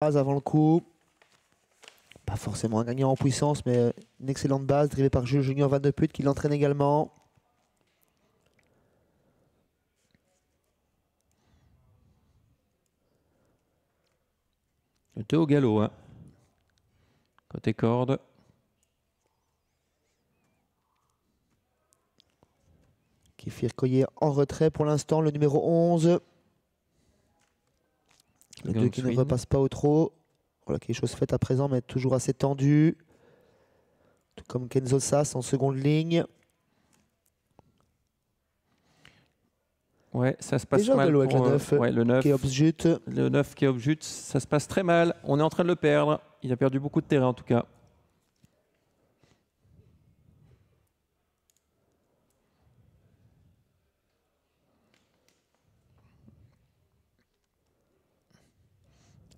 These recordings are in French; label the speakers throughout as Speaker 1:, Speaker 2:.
Speaker 1: avant le coup. Pas forcément un gagnant en puissance, mais une excellente base, drivée par Jules Junior Van de Put qui l'entraîne également.
Speaker 2: Le 2 au galop, hein. Côté corde.
Speaker 1: Kéfir Koyer en retrait pour l'instant, le numéro 11. Le 2 qui ne repasse pas au trot. Voilà, quelque chose fait à présent, mais toujours assez tendu. Tout comme Kenzo Sass en seconde ligne.
Speaker 2: Ouais, ça se passe
Speaker 1: déjà
Speaker 2: mal.
Speaker 1: Avec le 9,
Speaker 2: ouais, le 9
Speaker 1: Keopsjut.
Speaker 2: Le 9 Keopsjut, ça se passe très mal. On est en train de le perdre. Il a perdu beaucoup de terrain en tout cas.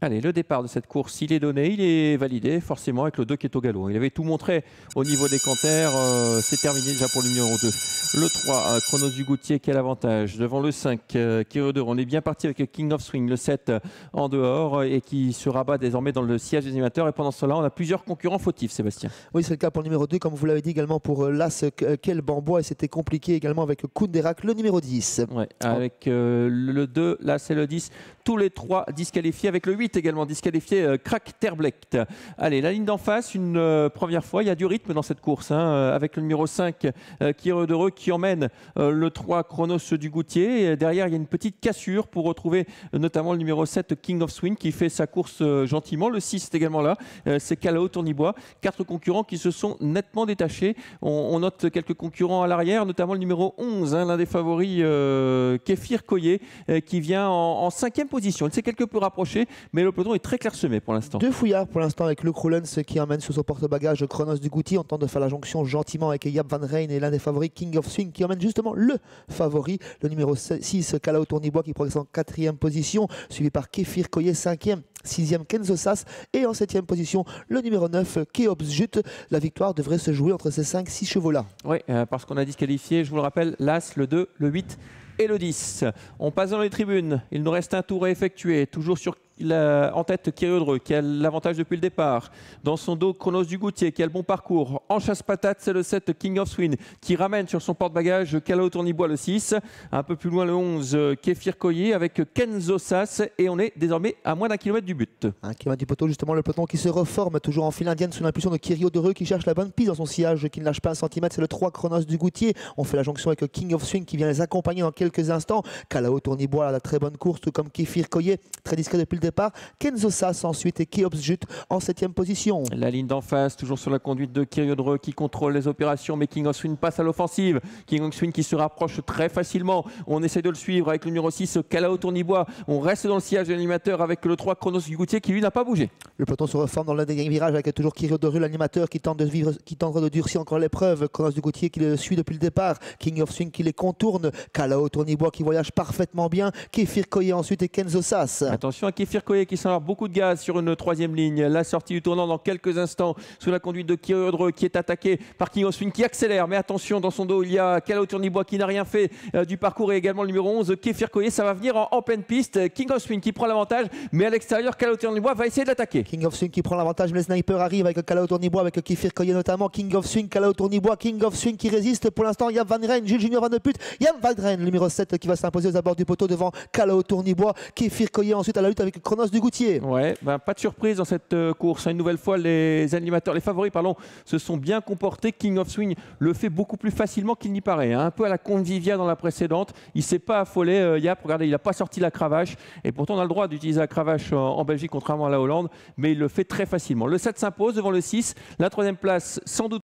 Speaker 2: Allez, le départ de cette course, il est donné, il est validé forcément avec le 2 qui est au galop. Il avait tout montré au niveau des canters, c'est terminé déjà pour le numéro 2. Le 3, Chronos du Goutier qui a l'avantage. Devant le 5, Kiro. On est bien parti avec le King of Swing, le 7 en dehors et qui se rabat désormais dans le siège des animateurs. Et pendant cela, on a plusieurs concurrents fautifs, Sébastien.
Speaker 1: Oui, c'est le cas pour le numéro 2, comme vous l'avez dit également pour l'As Quel Bambois. Et c'était compliqué également avec Kunderak, le numéro 10.
Speaker 2: Ouais, avec le 2, là c'est le 10. Tous les 3 disqualifiés, avec le 8 également disqualifié, Krak Terblecht. Allez, la ligne d'en face, une première fois, il y a du rythme dans cette course, hein, avec le numéro 5, Kiro qui emmène le 3, Chronos du Goutier. Et derrière, il y a une petite cassure pour retrouver notamment le numéro 7, King of Swing, qui fait sa course gentiment. Le 6 est également là, c'est Calao Tournibois. 4 concurrents qui se sont nettement détachés. On note quelques concurrents à l'arrière, notamment le numéro 11, hein, l'un des favoris, Kéfir Koyer, qui vient en 5e position. Il s'est quelque peu rapproché, mais le peloton est très clairsemé pour l'instant.
Speaker 1: 2 fouillards pour l'instant avec Luc Roulens qui emmène sur son porte-bagages Chronos du Goutier. On tente de faire la jonction gentiment avec Yap Van Rijn et l'un des favoris, King of Swing, qui emmène justement le favori, le numéro 6, Calao Tournibois, qui progresse en 4e position, suivi par Kéfir Koyer, 5e. 6e Kenzo Sass et en 7e position le numéro 9 Keopsjut. La victoire devrait se jouer entre ces 5-6 chevaux là.
Speaker 2: Oui, parce qu'on a disqualifié, je vous le rappelle, l'As, le 2, le 8 et le 10. On passe dans les tribunes, il nous reste un tour à effectuer, toujours sur en tête Kiro qui a l'avantage depuis le départ. Dans son dos, Chronos du Goutier qui a le bon parcours. En chasse-patate, c'est le 7 King of Swing qui ramène sur son porte-bagages Calao Tournibois le 6. Un peu plus loin le 11 Kéfir Koyer avec Kenzo Sass et on est désormais à moins d'1 kilomètre du but.
Speaker 1: 1 kilomètre du poteau, justement le peloton qui se reforme toujours en file indienne sous l'impulsion de Kiro qui cherche la bonne piste dans son sillage, qui ne lâche pas 1 centimètre. C'est le 3 Chronos du Goutier. On fait la jonction avec King of Swing qui vient les accompagner dans quelques instants. Calao Tournibois a la très bonne course, tout comme Kéfir Koyer, très discret depuis le départ. Kenzo Sass ensuite et Keopsjut en 7e position.
Speaker 2: La ligne d'en face, toujours sur la conduite de Kiro qui contrôle les opérations, mais King of Swing passe à l'offensive. King of Swing qui se rapproche très facilement. On essaie de le suivre avec le numéro 6, Calao Tournibois. On reste dans le sillage de l'animateur avec le 3, Chronos du Goutier qui lui n'a pas bougé. Le
Speaker 1: peloton se reforme dans l'un des virages avec toujours Kiro, l'animateur qui tente de durcir encore l'épreuve. Chronos du Goutier qui le suit depuis le départ. King of Swing qui les contourne. Calao Tournibois qui voyage parfaitement bien. Kéfir Koyer ensuite et Kenzo Sass.
Speaker 2: Attention à Kéfir Koyer qui s'en a beaucoup de gaz sur une 3e ligne. La sortie du tournant dans quelques instants sous la conduite de Kiro qui est attaqué par King of Swing qui accélère. Mais attention, dans son dos, il y a Calao Tournibois qui n'a rien fait du parcours et également le numéro 11, Kéfir Koyer. Ça va venir en pleine piste. King of Swing qui prend l'avantage, mais à l'extérieur, Calao Tournibois va essayer de l'attaquer.
Speaker 1: King of Swing qui prend l'avantage, mais le sniper arrive avec Calao Tournibois, avec Kéfir Koyer notamment. King of Swing, Calao Tournibois, King of Swing qui résiste pour l'instant. Yap Van Rijn, Jules Junior Van de Put. Yap Van Rijn, le numéro 7 qui va s'imposer aux abords du poteau devant Calao Tournibois. Kéfir Koyer ensuite à la lutte avec Chronos du Goutier.
Speaker 2: Ouais, pas de surprise dans cette course. Une nouvelle fois, les animateurs, les favoris, pardon, se sont bien comportés. King of Swing le fait beaucoup plus facilement qu'il n'y paraît. Hein. Un peu à la Convivia dans la précédente. Il ne s'est pas affolé. Yap, regardez, il n'a pas sorti la cravache. Et pourtant, on a le droit d'utiliser la cravache en Belgique, contrairement à la Hollande. Mais il le fait très facilement. Le 7 s'impose devant le 6. La 3e place, sans doute.